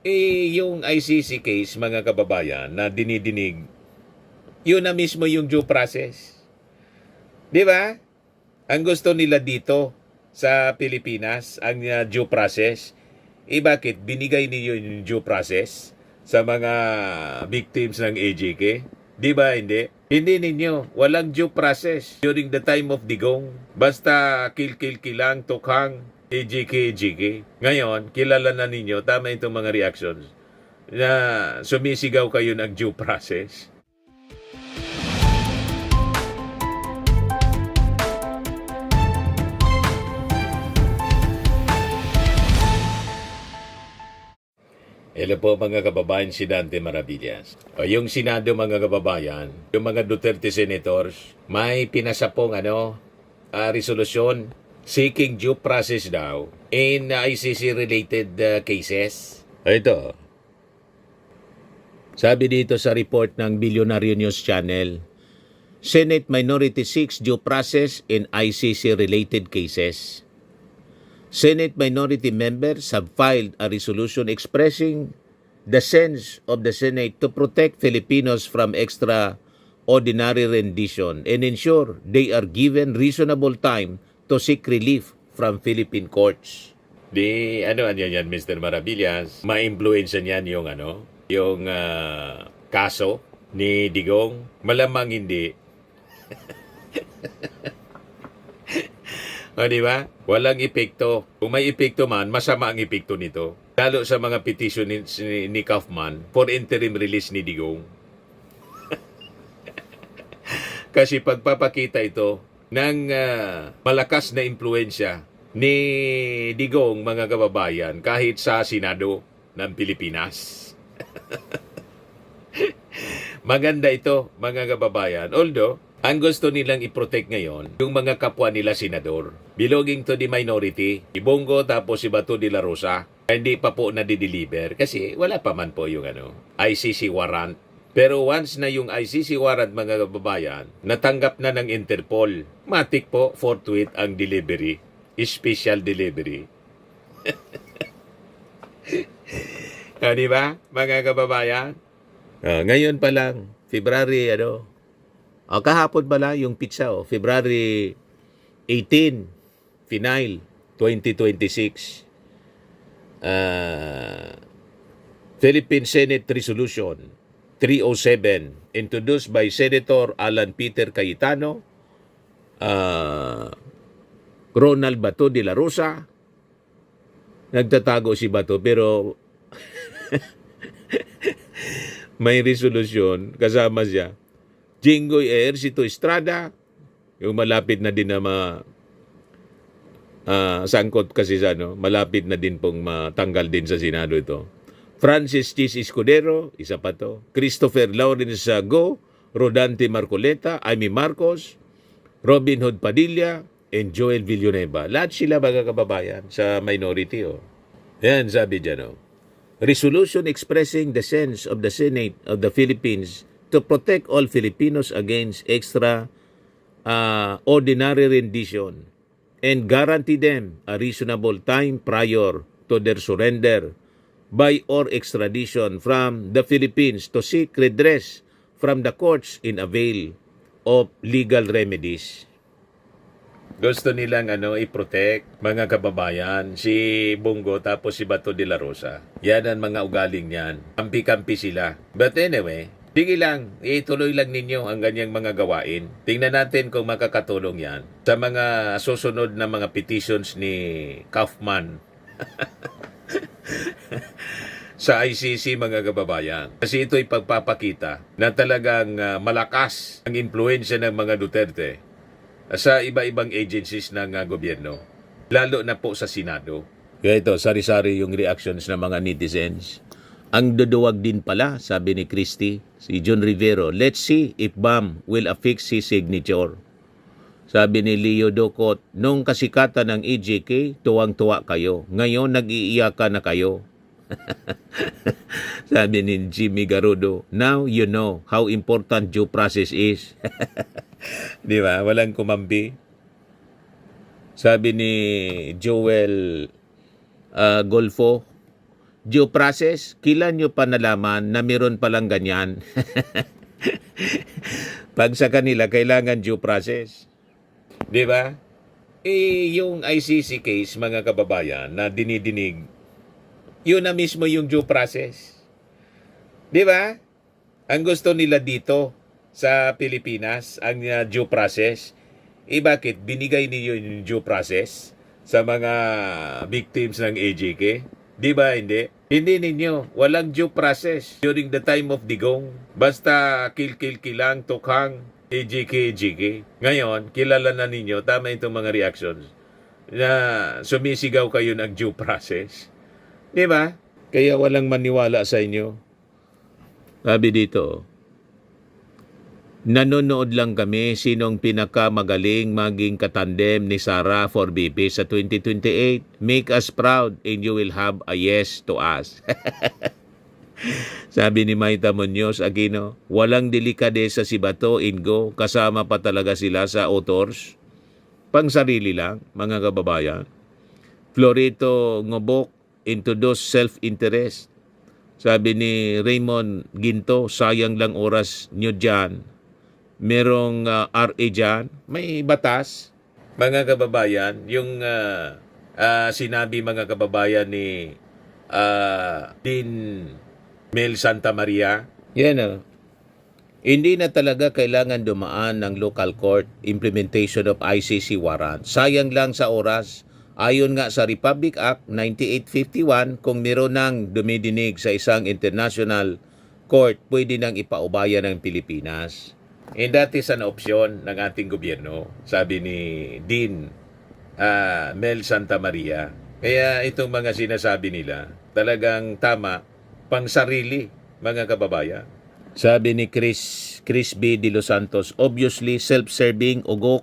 Yung ICC case, mga kababayan, na dinidinig, yun na mismo yung due process. Di ba? Ang gusto nila dito sa Pilipinas, ang due process, bakit binigay niyo yung due process sa mga victims ng AJK? Di ba hindi? Hindi ninyo. Walang due process during the time of Digong. Basta kill-kill-kilang, tukhang, AJK. Ngayon, kilala na ninyo, tama itong mga reactions, na sumisigaw kayo ng due process. Hello po mga kababayan, si Dante Maravillas. Yung Senado mga kababayan, yung mga Duterte senators, may pinasapong resolusyon seeking due process daw in ICC-related cases. Ito, sabi dito sa report ng Billionaire News Channel, Senate Minority seeks due process in ICC-related cases. Senate minority members have filed a resolution expressing the sense of the Senate to protect Filipinos from extraordinary rendition and ensure they are given reasonable time to seek relief from Philippine courts. Ano yan, Mr. Maravillas? Ma-influensya niyan yung kaso ni Digong? Malamang hindi. Di ba? Walang epekto. Kung may epekto man, masama ang epekto nito. Lalo sa mga petition ni Kaufman for interim release ni Digong. Kasi pagpapakita ito ng malakas na impluensya ni Digong, mga kababayan, kahit sa Senado ng Pilipinas. Maganda ito, mga kababayan. Although, ang gusto nilang i-protect ngayon, yung mga kapwa nila senador, belonging to the minority, si Bongo tapos si Bato de la Rosa, hindi pa po na-deliver kasi wala pa man po yung ICC warrant. Pero once na yung ICC warrant, mga kababayan, natanggap na ng Interpol, matik po forthwith ang delivery, special delivery. Di ba, mga kababayan? Ngayon pa lang, February, kahapon pala yung pizza, February 18, final, 2026. Philippine Senate Resolution 307, introduced by Senator Alan Peter Cayetano, Ronald Bato de la Rosa. Nagtatago si Bato, pero may resolution, kasama siya. Jinggoy Ejercito Estrada, yung malapit na din na sangkot kasi sa malapit na din pong matanggal din sa Senado ito. Francis Chis Escudero, isa pa to. Christopher Lawrence Go, Rodante Marcoleta, Amy Marcos, Robin Hood Padilla, and Joel Villanueva. Lahat sila, mga kababayan, sa minority. Yan, sabi dyan. Resolution expressing the sense of the Senate of the Philippines to protect all Filipinos against ordinary rendition and guarantee them a reasonable time prior to their surrender by or extradition from the Philippines to seek redress from the courts in avail of legal remedies. Gusto nilang i-protect, mga kababayan, si Bongo tapos si Bato de la Rosa. Yan ang mga ugaling yan. Kampi-kampi sila. But anyway, sige lang, ituloy lang ninyo ang ganyang mga gawain. Tingnan natin kung makakatulong yan sa mga susunod na mga petitions ni Kaufman sa ICC, mga kababayan. Kasi ito'y pagpapakita na talagang malakas ang impluensya ng mga Duterte sa iba-ibang agencies ng gobyerno, lalo na po sa Senado. Kaya ito, sari-sari yung reactions ng mga netizens. Ang duduwag din pala, sabi ni Christy, si John Rivero, let's see if Bam will affix his signature. Sabi ni Leo Docot, nung kasikatan ng EJK, tuwang-tuwa kayo. Ngayon, nag-iiyakan na kayo. Sabi ni Jimmy Garudo, now you know how important due process is. Di ba? Walang kumambi. Sabi ni Joel Golfo, due process, kailan nyo pa nalaman na meron palang ganyan? Pag sa kanila, kailangan due process. Di ba? Yung ICC case, mga kababayan, na dinidinig, yun na mismo yung due process. Di ba? Ang gusto nila dito sa Pilipinas, ang due process, bakit binigay niyo yung due process sa mga victims ng AJK? Di ba hindi? Hindi ninyo. Walang due process during the time of Digong. Basta kill-kill-kilang, tukhang, AJK. Ngayon, kilala na ninyo, tama itong mga reactions, na sumisigaw kayo ng due process. Di ba? Kaya walang maniwala sa inyo. Sabi dito, nanonood lang kami sinong pinakamagaling maging katandem ni Sara for BP sa 2028. Make us proud and you will have a yes to us. Sabi ni Maita Muñoz Aquino, walang delikadesa si Bato, Ingo, kasama pa talaga sila sa authors. Pang sarili lang, mga kababayan. Florito Ngobok, introduce self-interest. Sabi ni Raymond Ginto, sayang lang oras nyo dyan. Merong RA dyan, may batas. Mga kababayan, yung sinabi mga kababayan ni Dean Mel Santa Maria, yan hindi na talaga kailangan dumaan ng local court implementation of ICC warrant. Sayang lang sa oras. Ayon nga sa Republic Act 9851, kung meron nang dumidinig sa isang international court, pwede nang ipaubaya ng Pilipinas. And that is an option ng ating gobyerno, sabi ni Dean Mel Santa Maria. Kaya itong mga sinasabi nila, talagang tama, pang sarili, mga kababayan. Sabi ni Chris B. De Los Santos, obviously self-serving ugok.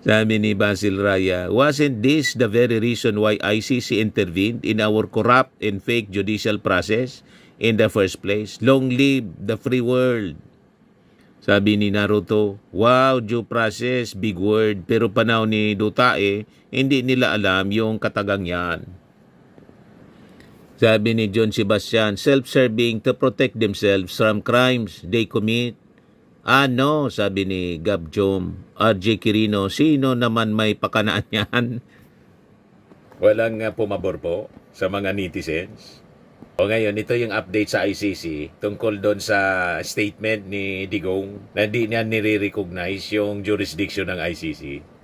Sabi ni Basil Raya, wasn't this the very reason why ICC intervened in our corrupt and fake judicial process in the first place? Long live the free world. Sabi ni Naruto, wow, due process, big word. Pero panahon ni Dutae, hindi nila alam yung katagang yan. Sabi ni John Sebastian, self-serving to protect themselves from crimes they commit. No, sabi ni Gab Jom, RJ Quirino, sino naman may pakanaan yan? Walang pumabor po sa mga netizens. O ngayon, ito yung update sa ICC tungkol doon sa statement ni Digong na hindi niya nire-recognize yung jurisdiction ng ICC.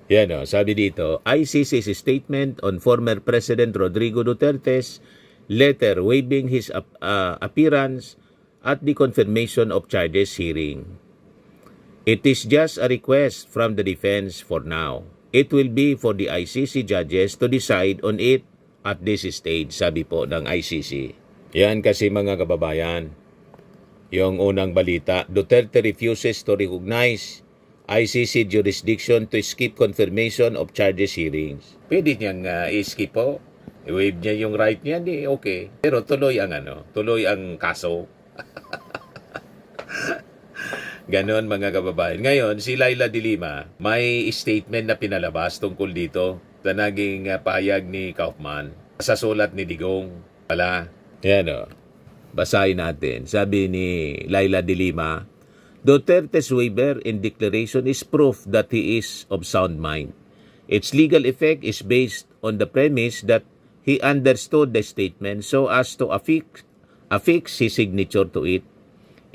Yan sabi dito, ICC's statement on former President Rodrigo Duterte's letter waiving his appearance at the confirmation of charges hearing. It is just a request from the defense for now. It will be for the ICC judges to decide on it at this stage, sabi po ng ICC. Yan kasi mga kababayan, yung unang balita, Duterte refuses to recognize ICC jurisdiction to skip confirmation of charges hearings. Pwede niyang i-skip po. I-waive niya yung right niya, okay. Pero tuloy ang kaso. Ganon mga kababayan. Ngayon, si Laila de Lima, may statement na pinalabas tungkol dito na naging pahayag ni Kaufman sa sulat ni Digong. Yan basahin natin. Sabi ni Laila de Lima, Duterte's waiver in declaration is proof that he is of sound mind. Its legal effect is based on the premise that he understood the statement so as to affix his signature to it.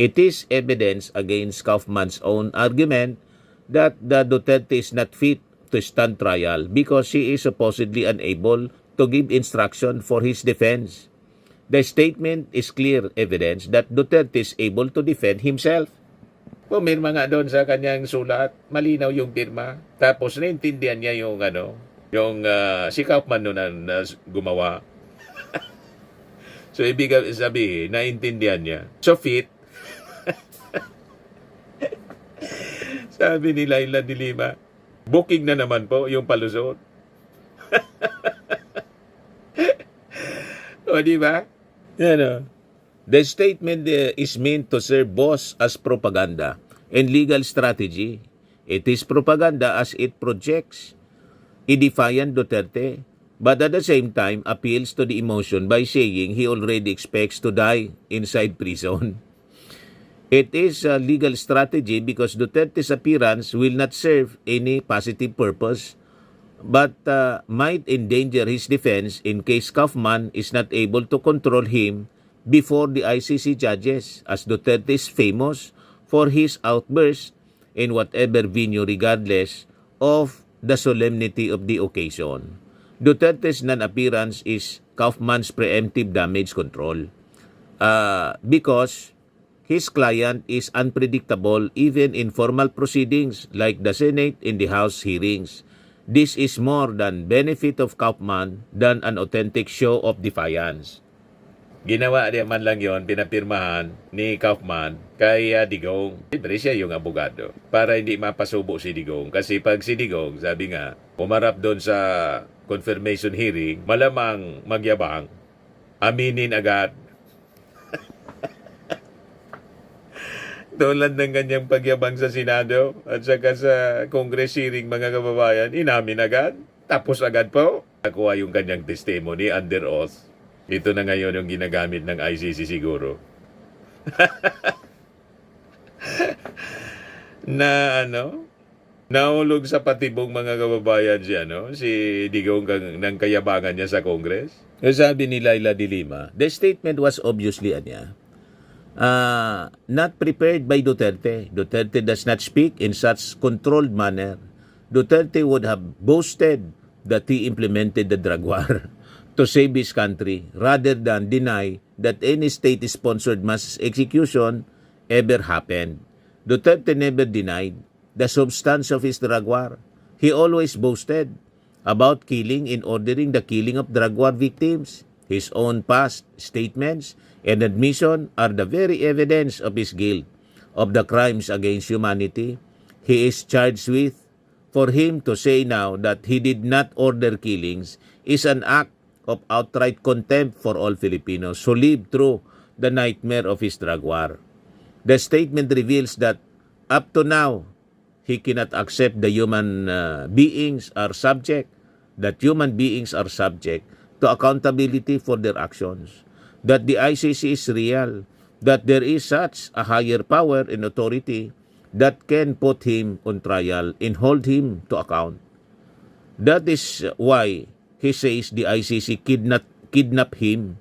It is evidence against Kaufman's own argument that the Duterte is not fit to stand trial because he is supposedly unable to give instruction for his defense. The statement is clear evidence that Duterte is able to defend himself. Pumirma nga doon sa kanyang sulat, malinaw yung pirma. Tapos naintindihan niya yung si Kaufman noon na gumawa. So ibig sabihin, naintindihan niya. So fit. Sabi ni Laila de Lima, booking na naman po yung palusot. O di ba? Yan The statement is meant to serve both as propaganda and legal strategy. It is propaganda as it projects a defiant Duterte, but at the same time appeals to the emotion by saying he already expects to die inside prison. It is a legal strategy because Duterte's appearance will not serve any positive purpose but might endanger his defense in case Kaufman is not able to control him before the ICC judges, as Duterte is famous for his outbursts in whatever venue regardless of the solemnity of the occasion. Duterte's non-appearance is Kaufman's preemptive damage control because his client is unpredictable even in formal proceedings like the Senate in the House hearings. This is more than benefit of Kaufman than an authentic show of defiance. Ginawa niya man lang yon, pinapirmahan ni Kaufman kay Digong. Libre siya yung abogado para hindi mapasubo si Digong. Kasi pag si Digong, sabi nga, pumarap doon sa confirmation hearing, malamang magyabang, aminin agad. Tulad ng kanyang pagyabang sa Senado at saka sa Congress hearing, mga kababayan, inamin agad, tapos agad po. Nakuha yung kanyang testimony under oath. Ito na ngayon yung ginagamit ng ICC siguro. Nahulog sa patibong, mga kababayan, si Digong ng kayabangan niya sa Congress. Sabi ni Laila de Lima, the statement was obviously not prepared by Duterte. Duterte does not speak in such controlled manner. Duterte would have boasted that he implemented the drug war to save his country rather than deny that any state-sponsored mass execution ever happened. Duterte never denied the substance of his drug war. He always boasted about killing and ordering the killing of drug war victims. His own past statements and admission are the very evidence of his guilt of the crimes against humanity he is charged with. For him to say now that he did not order killings is an act of outright contempt for all Filipinos who lived through the nightmare of his drug war. The statement reveals that up to now, he cannot accept that human beings are subject to accountability for their actions, that the ICC is real, that there is such a higher power and authority that can put him on trial and hold him to account. That is why he says the ICC kidnap him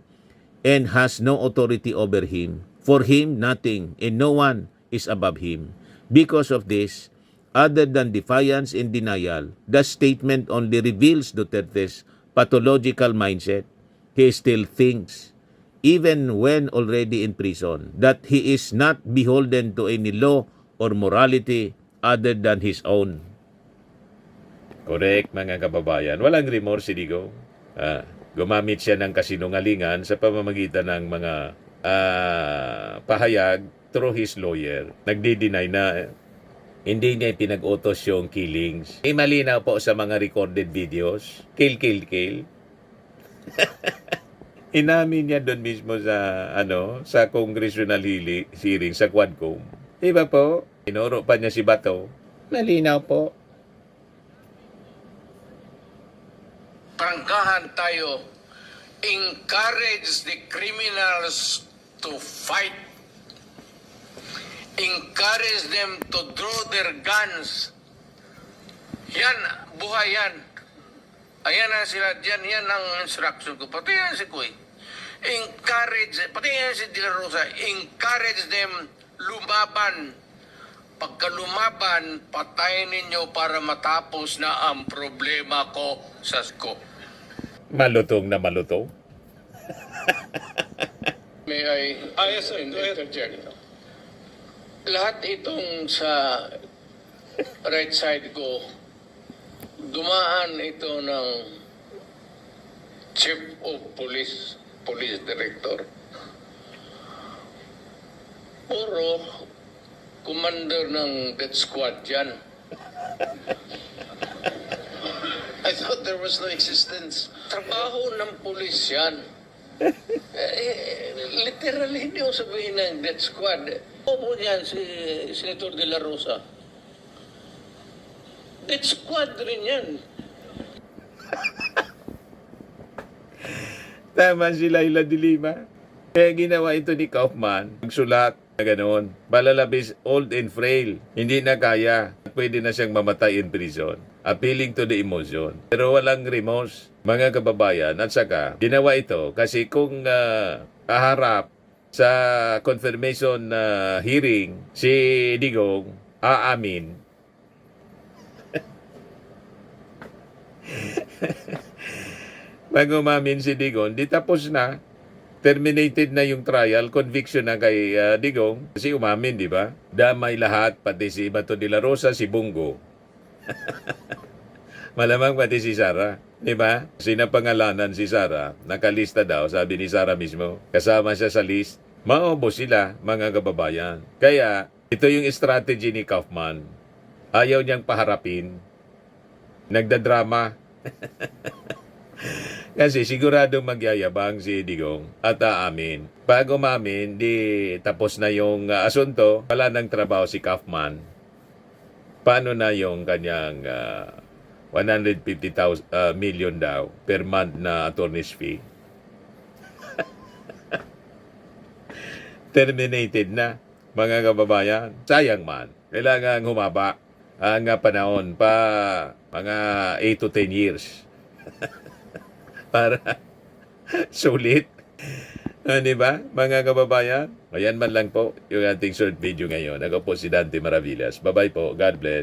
and has no authority over him. For him, nothing and no one is above him. Because of this, other than defiance and denial, the statement only reveals Duterte's pathological mindset. He still thinks, even when already in prison, that he is not beholden to any law or morality other than his own. Correct, mga kababayan. Walang remorse si Digong. Gumamit siya ng kasinungalingan sa pamamagitan ng mga pahayag through his lawyer. Nagdi-deny na hindi niya pinag-utos yung killings. Malinaw po sa mga recorded videos. Kill. Inamin niya doon mismo sa congressional hearing sa Quadcom. Diba po? Tinuro pa niya si Bato. Malinaw po. Prangkahan tayo. Encourage the criminals to fight. Encourage them to draw their guns. Yan, buhay yan. Ayan na sila dyan, yan ang instruction ko. Pati yan si Kuy. Pati yan si De La Rosa. Encourage them lumaban. Pagka lumaban, patayin ninyo para matapos na ang problema ko sa ko. Malutong na malutong. May I interject? Lahat itong sa right side ko, dumaan ito ng Chief of Police Director. Puro commander ng death squad yan. I thought there was no existence. Trabaho ng pulis yan. Literally, hindi ko sabihin ng death squad. Opo yan si Senator De La Rosa. Death squad rin yan. Tama si Laila de Lima. Kaya ginawa ito ni Kaufman, magsulat na gano'n. Malalabis, old and frail. Hindi na kaya. Pwede na siyang mamatay in prison. Appealing to the emotion. Pero walang remorse, mga kababayan. At saka, ginawa ito kasi kung kaharap sa confirmation hearing, si Digong aamin. Pag umamin si Digong, di tapos na. Terminated na yung trial, conviction na kay Digong. Kasi umamin, di ba? Damay lahat, pati si Bato de la Rosa, si Bungo. Malamang pati si Sara. Di ba? Sinapangalanan si Sara. Nakalista daw, sabi ni Sara mismo. Kasama siya sa list. Maubos sila, mga kababayan. Kaya, ito yung strategy ni Kaufman. Ayaw niyang paharapin. Nagdadrama. Kasi sigurado magyayabang si Digong at aamin. Pag umamin, di tapos na yung asunto, wala nang trabaho si Kaufman. Paano na yung kanyang 150 million daw per month na attorney's fee? Terminated na, mga kababayan. Sayang man. Kailangan humaba ang panahon pa mga 8 to 10 years. Para sulit. Di ba, mga kababayan? Ayan man lang po yung ating short video ngayon. Ako po si Dante Maravillas. Bye-bye po. God bless.